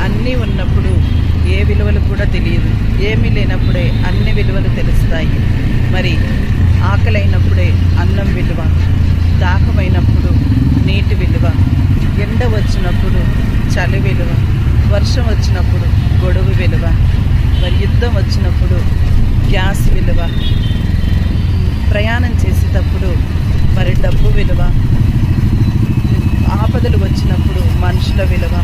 అన్నీ ఉన్నప్పుడు ఏ విలువలు కూడా తెలియదు. ఏమీ లేనప్పుడే అన్ని విలువలు తెలుస్తాయి. మరి ఆకలైనప్పుడే అన్నం విలువ, దాహమైనప్పుడు నీటి విలువ, ఎండ వచ్చినప్పుడు చలి విలువ, వర్షం వచ్చినప్పుడు గొడుగు విలువ, మరి యుద్ధం వచ్చినప్పుడు గ్యాస్ విలువ, ప్రయాణం చేసేటప్పుడు మరి డబ్బు విలువ, ఆపదలు వచ్చినప్పుడు మనుషుల విలువ,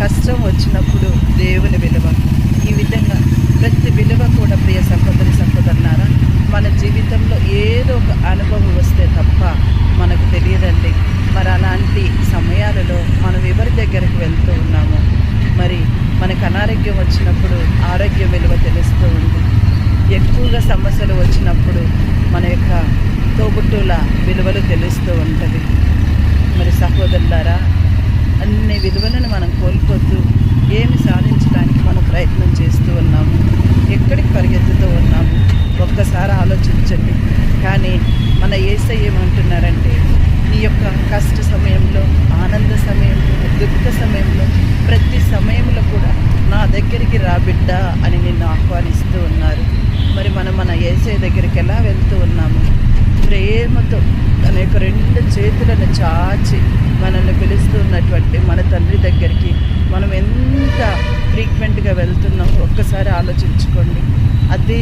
కష్టం వచ్చినప్పుడు దేవుని విలువ. ఈ విధంగా ప్రతి విలువ కూడా ప్రియ సహోదరి సహోదరులారా మన జీవితంలో ఏదో ఒక అనుభవం వస్తే తప్ప మనకు తెలియదండి. మరి అలాంటి సమయాలలో మనం ఎవరి దగ్గరికి వెళ్తూ ఉన్నాము? మరి మనకు అనారోగ్యం వచ్చినప్పుడు ఆరోగ్య విలువ తెలుస్తూ ఉంది. ఎక్కువగా సమస్యలు వచ్చినప్పుడు మన యొక్క తోబుట్టుల విలువలు తెలుస్తూ ఉంటుంది. మరి సహోదరులారా, అన్ని విలువలను మనం కోల్పోతూ ఏమి సాధించడానికి మనం ప్రయత్నం చేస్తూ ఉన్నాము? ఎక్కడికి పరిగెత్తుతూ ఉన్నాము? ఒక్కసారి ఆలోచించండి. కానీ మన యేసయ్య ఏమంటున్నారంటే, నీ యొక్క కష్ట సమయంలో, ఆనంద సమయంలో, దుఃఖ సమయంలో, ప్రతి సమయంలో కూడా నా దగ్గరికి రా బిడ్డ అని నిన్ను ఆహ్వానిస్తూ ఉన్నారు. మరి మనం మన యేసయ్య దగ్గరికి ఎలా వెళ్తూ ఉన్నాము? ప్రేమతో తన యొక్క రెండు చేతులను చాచి మనల్ని పిలుస్తూ ఉన్నటువంటి మన తండ్రి దగ్గరికి మనం ఎంత ఫ్రీక్వెంట్గా వెళ్తున్నామో ఒక్కసారి ఆలోచించుకోండి. అదే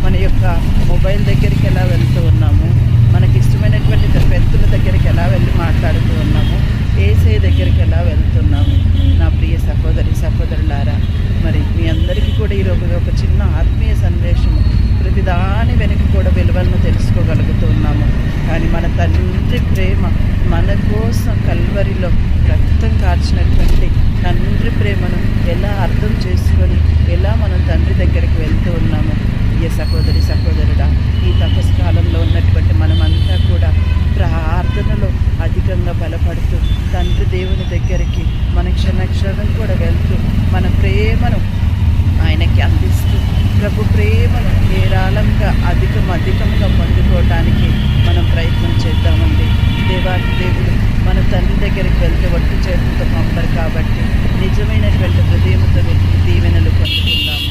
మన యొక్క మొబైల్ దగ్గరికి ఎలా వెళ్తూ ఉన్నాము, మనకి ఇష్టమైనటువంటి వ్యక్తుల దగ్గరికి ఎలా వెళ్ళి మాట్లాడుతూ ఉన్నాము, యేసయ్య దగ్గరికి ఎలా వెళ్తున్నాము? నా ప్రియ సహోదరి సహోదరులారా, మరి మీ అందరికీ కూడా ఈరోజు ఒక చిన్న ఆత్మీయ సందేశం. ప్రతిదాని వెనక కూడా విలువలను తెలుసుకోగలుగుతూ ఉన్నాము. కానీ మన తండ్రి ప్రేమ, మన కోసం కల్వరిలో రక్తం కార్చినటువంటి తండ్రి ప్రేమను ఎలా అర్థం చేసుకొని ఎలా మనం తండ్రి దగ్గరికి వెళ్తూ ఉన్నాము? ఏ సహోదరి సహోదరుడా, ఈ తపస్సు కాలంలో ఉన్నటువంటి మనమంతా కూడా ప్రార్థనలో అధికంగా బలపడుతూ తండ్రి దేవుని దగ్గరికి మన క్షణక్షణం కూడా వెళ్తూ మన ప్రేమను ఆయనకి అందిస్తూ ప్రభు ప్రేమను ఏరాళంగా అధికంగా పొందుకోవటానికి మనం ప్రయత్నం చేద్దామండి. దేవుడు మన తండ్రి దగ్గరికి వెళ్తే ఒట్టు చేతులతో పంపరు కాబట్టి నిజమైనటువంటి హృదయంతో దీవెనలు పొందుకుందాము.